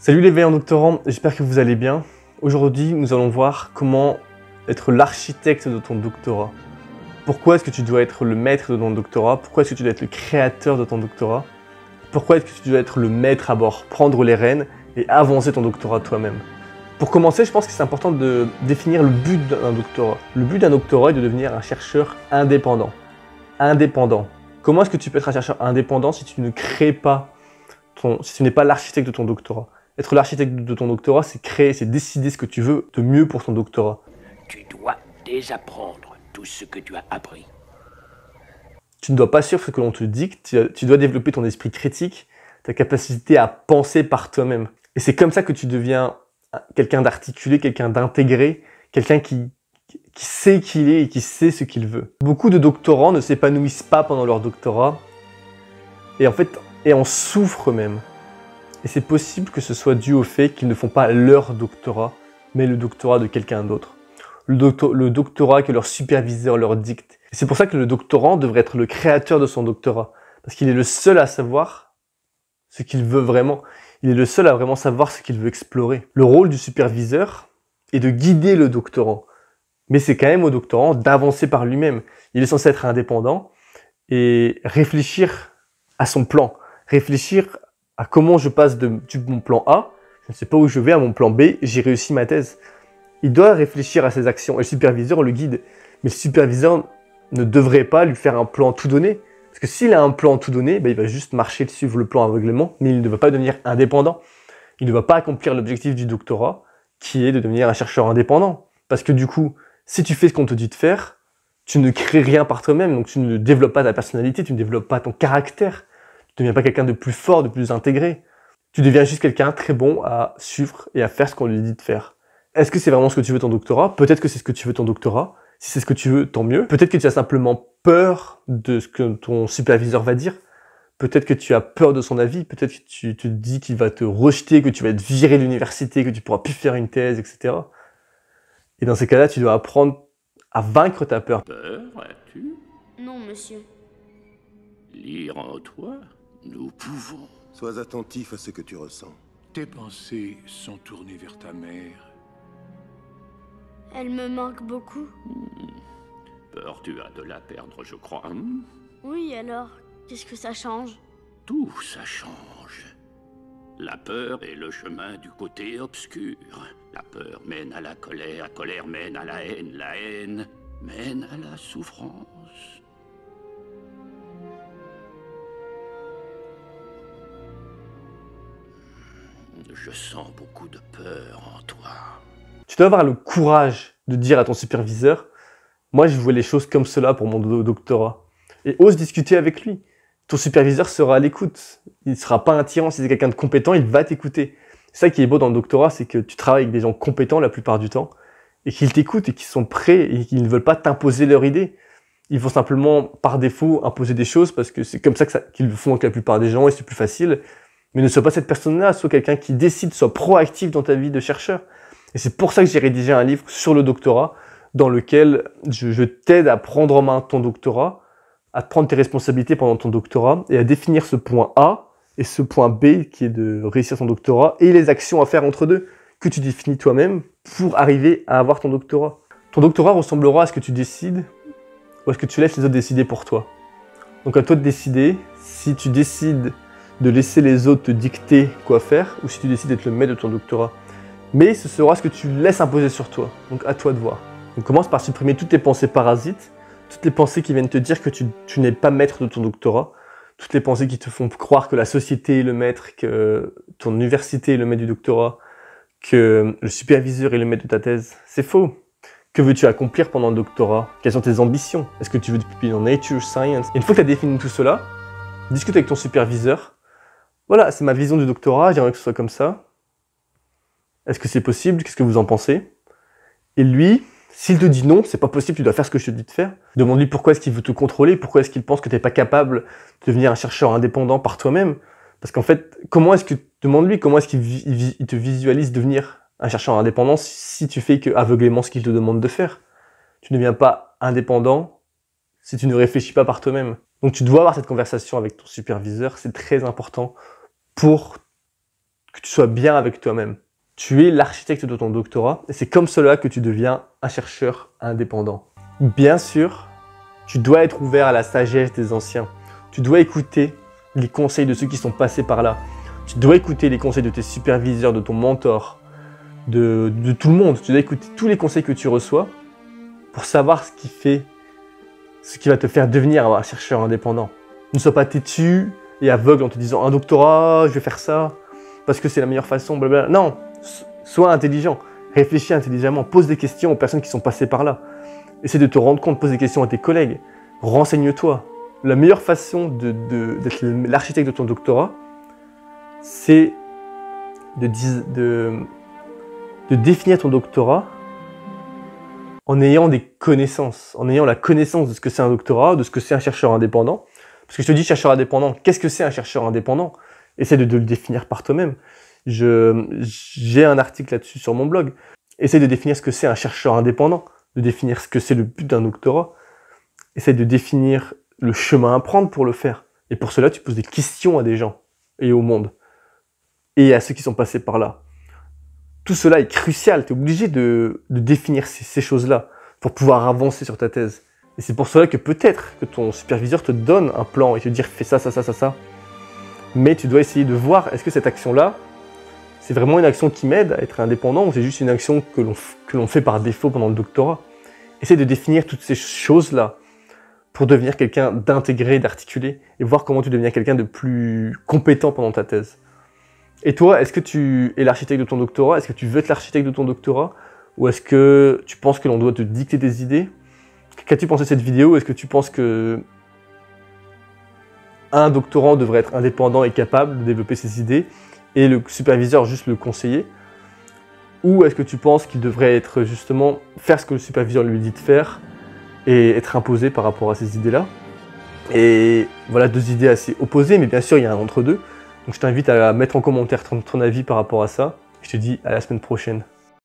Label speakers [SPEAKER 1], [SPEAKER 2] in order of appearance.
[SPEAKER 1] Salut les veillants doctorants, j'espère que vous allez bien. Aujourd'hui, nous allons voir comment être l'architecte de ton doctorat. Pourquoi est-ce que tu dois être le maître de ton doctorat? Pourquoi est-ce que tu dois être le créateur de ton doctorat? Pourquoi est-ce que tu dois être le maître à bord, prendre les rênes et avancer ton doctorat toi-même? Pour commencer, je pense que c'est important de définir le but d'un doctorat. Le but d'un doctorat est de devenir un chercheur indépendant. Indépendant. Comment est-ce que tu peux être un chercheur indépendant si tu ne crées pas si tu n'es pas l'architecte de ton doctorat? Être l'architecte de ton doctorat, c'est créer, c'est décider ce que tu veux de mieux pour ton doctorat.
[SPEAKER 2] Tu dois désapprendre tout ce que tu as appris.
[SPEAKER 1] Tu ne dois pas suivre ce que l'on te dicte, tu dois développer ton esprit critique, ta capacité à penser par toi-même. Et c'est comme ça que tu deviens quelqu'un d'articulé, quelqu'un d'intégré, quelqu'un qui sait qui il est et qui sait ce qu'il veut. Beaucoup de doctorants ne s'épanouissent pas pendant leur doctorat et en souffrent même. Et c'est possible que ce soit dû au fait qu'ils ne font pas leur doctorat, mais le doctorat de quelqu'un d'autre. Le doctorat que leur superviseur leur dicte. Et c'est pour ça que le doctorant devrait être le créateur de son doctorat. Parce qu'il est le seul à savoir ce qu'il veut vraiment. Il est le seul à vraiment savoir ce qu'il veut explorer. Le rôle du superviseur est de guider le doctorant. Mais c'est quand même au doctorant d'avancer par lui-même. Il est censé être indépendant et réfléchir à son plan. Réfléchir à comment je passe de mon plan A, je ne sais pas où je vais, à mon plan B, j'ai réussi ma thèse. Il doit réfléchir à ses actions et le superviseur le guide. Mais le superviseur ne devrait pas lui faire un plan tout donné. Parce que s'il a un plan tout donné, il va juste marcher, suivre le plan aveuglément, mais il ne va pas devenir indépendant. Il ne va pas accomplir l'objectif du doctorat, qui est de devenir un chercheur indépendant. Parce que du coup, si tu fais ce qu'on te dit de faire, tu ne crées rien par toi-même, donc tu ne développes pas ta personnalité, tu ne développes pas ton caractère. Tu ne deviens pas quelqu'un de plus fort, de plus intégré. Tu deviens juste quelqu'un très bon à suivre et à faire ce qu'on lui dit de faire. Est-ce que c'est vraiment ce que tu veux ton doctorat? Peut-être que c'est ce que tu veux ton doctorat. Si c'est ce que tu veux, tant mieux. Peut-être que tu as simplement peur de ce que ton superviseur va dire. Peut-être que tu as peur de son avis. Peut-être que tu te dis qu'il va te rejeter, que tu vas être viré de l'université, que tu pourras plus faire une thèse, etc. Et dans ces cas-là, tu dois apprendre à vaincre ta peur.
[SPEAKER 2] Peur, as-tu?
[SPEAKER 3] Non, monsieur.
[SPEAKER 2] Lire en toi, nous pouvons.
[SPEAKER 4] Sois attentif à ce que tu ressens.
[SPEAKER 5] Tes pensées sont tournées vers ta mère.
[SPEAKER 3] Elle me manque beaucoup.
[SPEAKER 2] Peur, tu as de la perdre, je crois.
[SPEAKER 3] Oui, alors, qu'est-ce que ça change?
[SPEAKER 2] Tout ça change. La peur est le chemin du côté obscur. La peur mène à la colère mène à la haine mène à la souffrance. Je sens beaucoup de peur en toi.
[SPEAKER 1] Tu dois avoir le courage de dire à ton superviseur « Moi, je vois les choses comme cela pour mon doctorat. » Et ose discuter avec lui. Ton superviseur sera à l'écoute. Il ne sera pas un tyran. Si c'est quelqu'un de compétent, il va t'écouter. C'est ça qui est beau dans le doctorat, c'est que tu travailles avec des gens compétents la plupart du temps et qu'ils t'écoutent et qu'ils sont prêts et qu'ils ne veulent pas t'imposer leur idée. Ils vont simplement, par défaut, imposer des choses parce que c'est comme ça qu'ils le font avec la plupart des gens et c'est plus facile. Mais ne sois pas cette personne-là, sois quelqu'un qui décide, sois proactif dans ta vie de chercheur. Et c'est pour ça que j'ai rédigé un livre sur le doctorat, dans lequel je t'aide à prendre en main ton doctorat, à prendre tes responsabilités pendant ton doctorat, et à définir ce point A et ce point B, qui est de réussir ton doctorat, et les actions à faire entre deux, que tu définis toi-même, pour arriver à avoir ton doctorat. Ton doctorat ressemblera à ce que tu décides, ou à ce que tu laisses les autres décider pour toi. Donc à toi de décider, si tu décides de laisser les autres te dicter quoi faire, ou si tu décides d'être le maître de ton doctorat. Mais ce sera ce que tu laisses imposer sur toi, donc à toi de voir. Donc commence par supprimer toutes tes pensées parasites, toutes les pensées qui viennent te dire que tu n'es pas maître de ton doctorat, toutes les pensées qui te font croire que la société est le maître, que ton université est le maître du doctorat, que le superviseur est le maître de ta thèse. C'est faux. Que veux-tu accomplir pendant le doctorat? Quelles sont tes ambitions? Est-ce que tu veux te publier dans Nature, Science? Et une fois que tu as défini tout cela, discute avec ton superviseur. Voilà, c'est ma vision du doctorat, j'aimerais que ce soit comme ça. Est-ce que c'est possible? Qu'est-ce que vous en pensez? Et lui, s'il te dit non, c'est pas possible, tu dois faire ce que je te dis de faire, demande-lui pourquoi est-ce qu'il veut te contrôler, pourquoi est-ce qu'il pense que tu n'es pas capable de devenir un chercheur indépendant par toi-même. Parce qu'en fait, demande-lui comment est-ce qu'il te visualise devenir un chercheur indépendant si tu fais que aveuglément ce qu'il te demande de faire. Tu ne deviens pas indépendant si tu ne réfléchis pas par toi-même. Donc tu dois avoir cette conversation avec ton superviseur, c'est très important pour que tu sois bien avec toi-même. Tu es l'architecte de ton doctorat et c'est comme cela que tu deviens un chercheur indépendant. Bien sûr, tu dois être ouvert à la sagesse des anciens. Tu dois écouter les conseils de ceux qui sont passés par là. Tu dois écouter les conseils de tes superviseurs, de ton mentor, de tout le monde. Tu dois écouter tous les conseils que tu reçois pour savoir ce qui va te faire devenir un chercheur indépendant. Ne sois pas têtu et aveugle en te disant un doctorat, je vais faire ça parce que c'est la meilleure façon, blablabla. Non, sois intelligent, réfléchis intelligemment, pose des questions aux personnes qui sont passées par là. Essaie de te rendre compte, pose des questions à tes collègues, renseigne-toi. La meilleure façon d'être l'architecte de ton doctorat, c'est de définir ton doctorat en ayant des connaissances, en ayant la connaissance de ce que c'est un doctorat, de ce que c'est un chercheur indépendant. Parce que je te dis chercheur indépendant, qu'est-ce que c'est un chercheur indépendant? Essaie de le définir par toi-même. J'ai un article là-dessus sur mon blog. Essaie de définir ce que c'est un chercheur indépendant, de définir ce que c'est le but d'un doctorat. Essaie de définir le chemin à prendre pour le faire. Et pour cela, tu poses des questions à des gens et au monde. Et à ceux qui sont passés par là. Tout cela est crucial. Tu es obligé de définir ces choses-là pour pouvoir avancer sur ta thèse. Et c'est pour cela que peut-être que ton superviseur te donne un plan et te dit fais ça, ça, ça, ça, ça. Mais tu dois essayer de voir, est-ce que cette action-là, c'est vraiment une action qui m'aide à être indépendant ou c'est juste une action que l'on fait par défaut pendant le doctorat? Essaie de définir toutes ces choses-là pour devenir quelqu'un d'intégré, d'articulé et voir comment tu deviens quelqu'un de plus compétent pendant ta thèse. Et toi, est-ce que tu es l'architecte de ton doctorat? Est-ce que tu veux être l'architecte de ton doctorat? Ou est-ce que tu penses que l'on doit te dicter des idées? Qu'as-tu pensé de cette vidéo? Est-ce que tu penses que un doctorant devrait être indépendant et capable de développer ses idées et le superviseur juste le conseiller? Ou est-ce que tu penses qu'il devrait être justement faire ce que le superviseur lui dit de faire et être imposé par rapport à ces idées-là? Et voilà, deux idées assez opposées, mais bien sûr il y a un entre-deux. Donc je t'invite à mettre en commentaire ton avis par rapport à ça. Je te dis à la semaine prochaine.